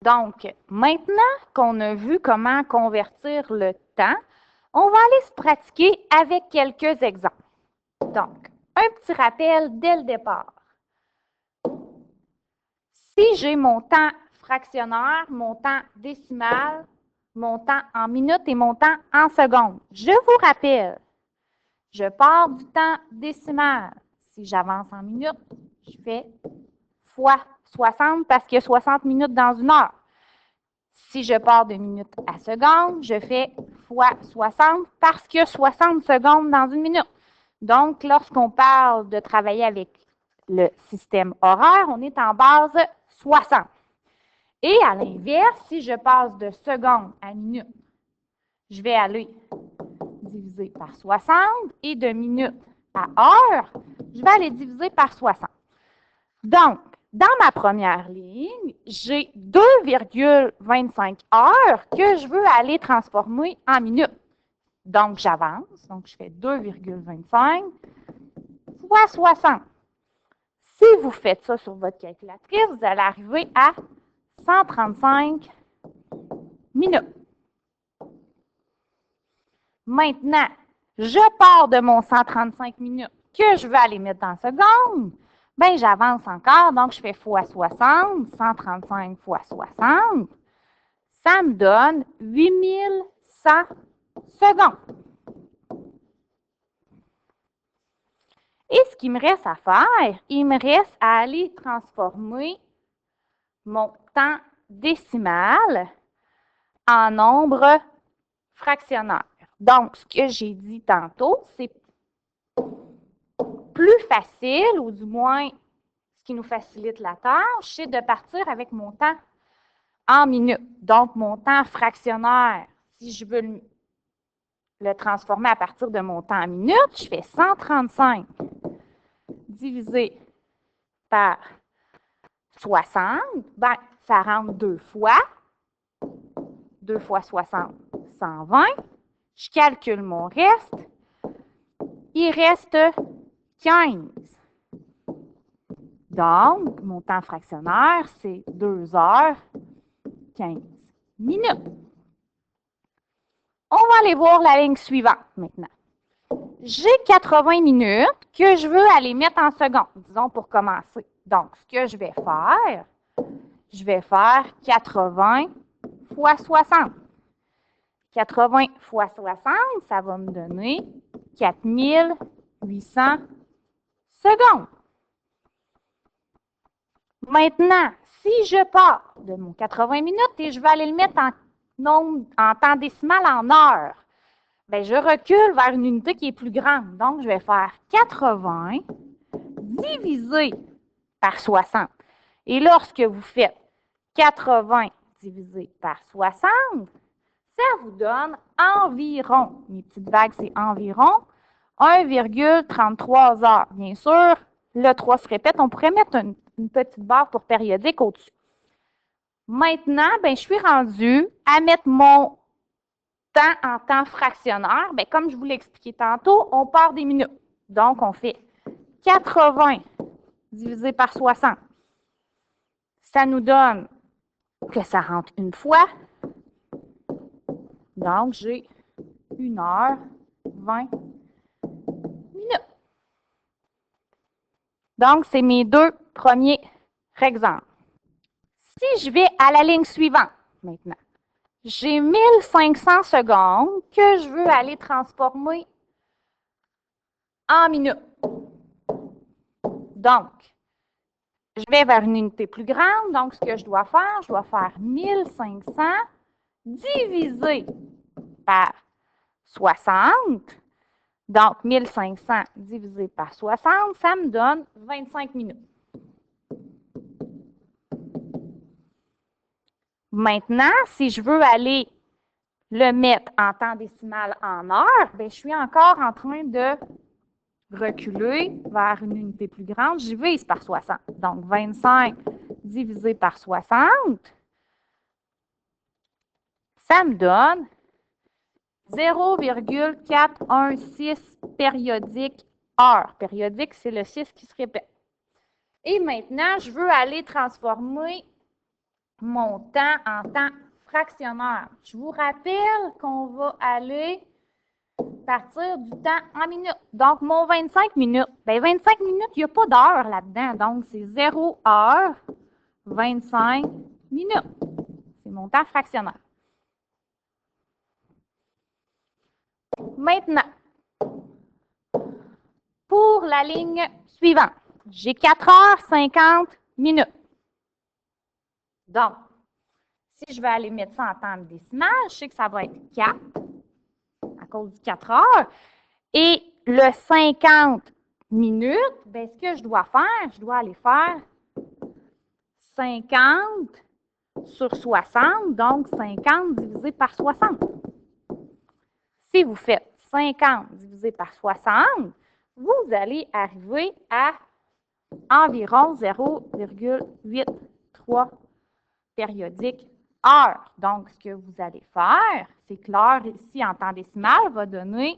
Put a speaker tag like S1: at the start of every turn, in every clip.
S1: Donc, maintenant qu'on a vu comment convertir le temps, on va aller se pratiquer avec quelques exemples. Donc, un petit rappel dès le départ. Si j'ai mon temps fractionnaire, mon temps décimal, mon temps en minutes et mon temps en secondes, je vous rappelle, je pars du temps décimal. Si j'avance en minutes, je fais fois 60 parce qu'il y a 60 minutes dans une heure. Si je pars de minutes à secondes, je fais fois 60 parce qu'il y a 60 secondes dans une minute. Donc, lorsqu'on parle de travailler avec le système horaire, on est en base 60. Et à l'inverse, si je passe de secondes à minutes, je vais aller diviser par 60 et de minutes à heure, je vais aller diviser par 60. Donc, dans ma première ligne, j'ai 2,25 heures que je veux aller transformer en minutes. Donc, j'avance. Donc, je fais 2,25 fois 60. Si vous faites ça sur votre calculatrice, vous allez arriver à 135 minutes. Maintenant, je pars de mon 135 minutes que je veux aller mettre en secondes. Bien, j'avance encore, donc je fais fois 60, 135 fois 60. Ça me donne 8100 secondes. Et ce qu'il me reste à faire, il me reste à aller transformer mon temps décimal en nombre fractionnaire. Donc, ce que j'ai dit tantôt, c'est plus facile, ou du moins, ce qui nous facilite la tâche, c'est de partir avec mon temps en minutes. Donc, mon temps fractionnaire, si je veux le transformer à partir de mon temps en minutes, je fais 135 divisé par 60. Bien, ça rentre deux fois. 2 fois 60, 120. Je calcule mon reste. Il reste 15. Donc, mon temps fractionnaire, c'est 2 heures 15 minutes. On va aller voir la ligne suivante maintenant. J'ai 80 minutes que je veux aller mettre en secondes, disons pour commencer. Donc, ce que je vais faire 80 fois 60. 80 fois 60, ça va me donner 4800 secondes. Maintenant, si je pars de mon 80 minutes et je vais aller le mettre en temps décimal en heures, bien, je recule vers une unité qui est plus grande. Donc, je vais faire 80 divisé par 60. Et lorsque vous faites 80 divisé par 60, ça vous donne environ, mes petites vagues, c'est environ 1,33 heures. Bien sûr, le 3 se répète, on pourrait mettre une petite barre pour périodique au-dessus. Maintenant, bien, je suis rendue à mettre mon temps en temps fractionnaire. Bien, comme je vous l'ai expliqué tantôt, on part des minutes. Donc, on fait 80 divisé par 60. Ça nous donne que ça rentre une fois. Donc, j'ai 1 heure 20 minutes. Donc, c'est mes deux premiers exemples. Si je vais à la ligne suivante maintenant, j'ai 1500 secondes que je veux aller transformer en minutes. Donc, je vais vers une unité plus grande. Donc, ce que je dois faire 1500 divisé par 60. Donc, 1500 divisé par 60, ça me donne 25 minutes. Maintenant, si je veux aller le mettre en temps décimal en heures, bien, je suis encore en train de reculer vers une unité plus grande. Je divise par 60. Donc, 25 divisé par 60, ça me donne 0,416 périodique heure. Périodique, c'est le 6 qui se répète. Et maintenant, je veux aller transformer mon temps en temps fractionnaire. Je vous rappelle qu'on va aller partir du temps en minutes. Donc, mon 25 minutes, bien 25 minutes, il n'y a pas d'heure là-dedans. Donc, c'est 0 heure, 25 minutes. C'est mon temps fractionnaire. Maintenant, pour la ligne suivante, j'ai 4 heures 50 minutes. Donc, si je vais aller mettre ça en temps décimal, je sais que ça va être 4 à cause du 4 heures. Et le 50 minutes, bien, ce que je dois faire, je dois aller faire 50 sur 60, donc 50 divisé par 60. Si vous faites 50 divisé par 60, vous allez arriver à environ 0,83 périodiques heures. Donc, ce que vous allez faire, c'est que l'heure ici en temps décimal va donner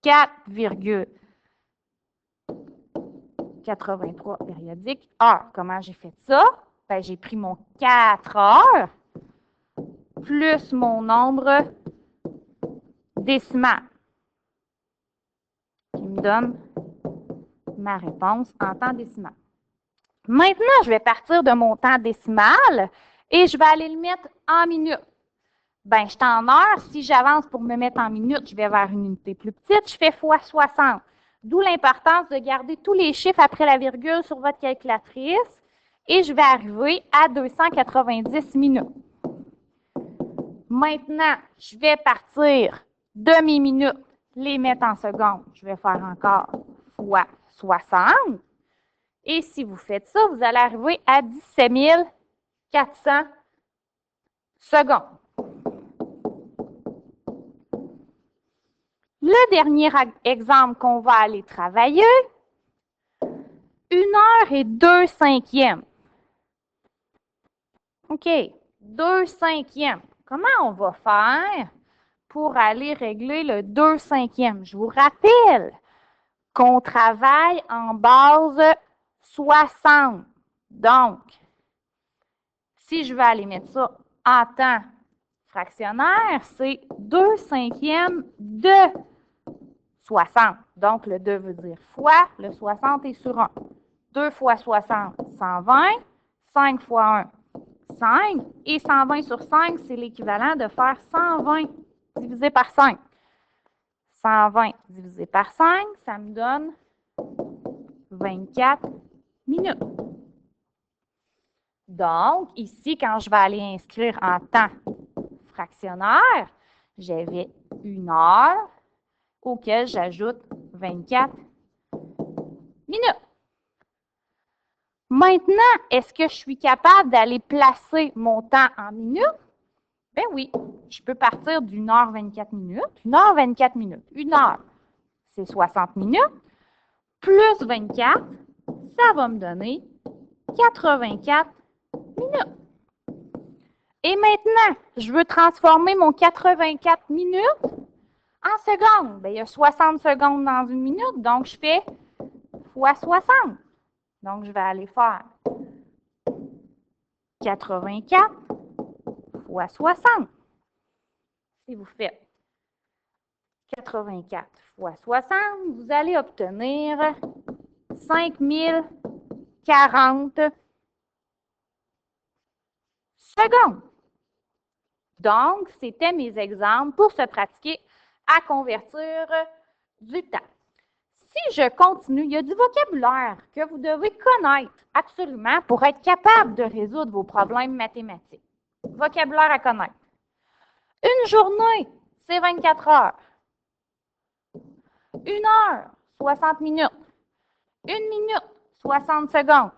S1: 4,83 périodiques heures. Comment j'ai fait ça? Bien, j'ai pris mon 4 heures plus mon nombre décimal qui me donne ma réponse en temps décimal. Maintenant, je vais partir de mon temps décimal et je vais aller le mettre en minutes. Bien, je suis en heures. Si j'avance pour me mettre en minutes, je vais vers une unité plus petite. Je fais fois 60. D'où l'importance de garder tous les chiffres après la virgule sur votre calculatrice. Et je vais arriver à 290 minutes. Maintenant, je vais partir de mes minutes, les mettre en secondes. Je vais faire encore fois 60. Et si vous faites ça, vous allez arriver à 17 400 secondes. Le dernier exemple qu'on va aller travailler, 1 heure et 2 cinquièmes. OK, 2 cinquièmes. Comment on va faire pour aller régler le 2 cinquièmes? Je vous rappelle qu'on travaille en base 60. Donc, si je vais aller mettre ça en temps fractionnaire, c'est 2 cinquièmes de 60. Donc, le 2 veut dire fois, le 60 est sur 1. 2 fois 60, 120. 5 fois 1, 5. Et 120 sur 5, c'est l'équivalent de faire 120 divisé par 5. 120 divisé par 5, ça me donne 24 minutes. Donc, ici, quand je vais aller inscrire en temps fractionnaire, j'avais 1 heure auquel j'ajoute 24 minutes. Maintenant, est-ce que je suis capable d'aller placer mon temps en minutes? Ben oui, je peux partir d'1 heure 24 minutes. 1 heure 24 minutes. 1 heure, c'est 60 minutes. Plus 24, ça va me donner 84 minutes. Et maintenant, je veux transformer mon 84 minutes en secondes. Bien, il y a 60 secondes dans une minute, donc je fais fois 60. Donc, je vais aller faire 84 fois 60. Si vous faites 84 fois 60, vous allez obtenir 5040 secondes. Donc, c'était mes exemples pour se pratiquer à convertir du temps. Si je continue, il y a du vocabulaire que vous devez connaître absolument pour être capable de résoudre vos problèmes mathématiques. Vocabulaire à connaître. Une journée, c'est 24 heures. 1 heure, 60 minutes. 1 minute, 60 secondes.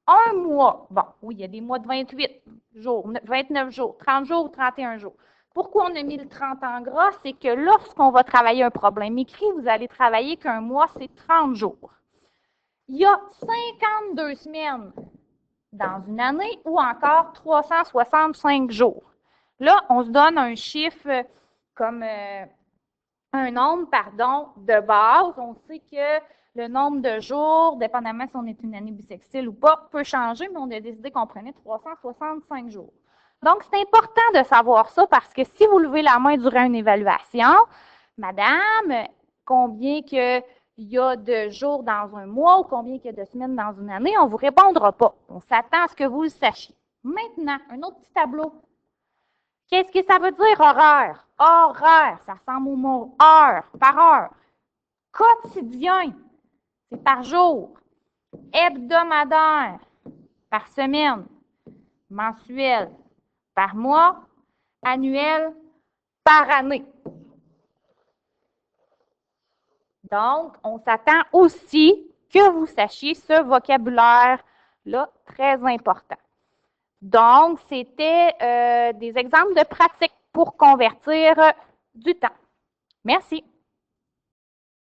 S1: Un mois, bon, oui, il y a des mois de 28 jours, 29 jours, 30 jours ou 31 jours. Pourquoi on a mis le 30 en gras? C'est que lorsqu'on va travailler un problème écrit, vous allez travailler qu'un mois, c'est 30 jours. Il y a 52 semaines dans une année ou encore 365 jours. Là, on se donne un chiffre comme un nombre, pardon, de base. On sait que Le nombre de jours, dépendamment si on est une année bissextile ou pas, peut changer, mais on a décidé qu'on prenait 365 jours. Donc, c'est important de savoir ça parce que si vous levez la main durant une évaluation, madame, combien qu'il y a de jours dans un mois ou combien qu'il y a de semaines dans une année, on ne vous répondra pas. On s'attend à ce que vous le sachiez. Maintenant, un autre petit tableau. Qu'est-ce que ça veut dire horaire? Horaire, ça ressemble au mot heure, par heure. Quotidien, c'est par jour. Hebdomadaire, par semaine. Mensuel, par mois. Annuel, par année. Donc, on s'attend aussi que vous sachiez ce vocabulaire-là très important. Donc, c'était des exemples de pratiques pour convertir du temps. Merci.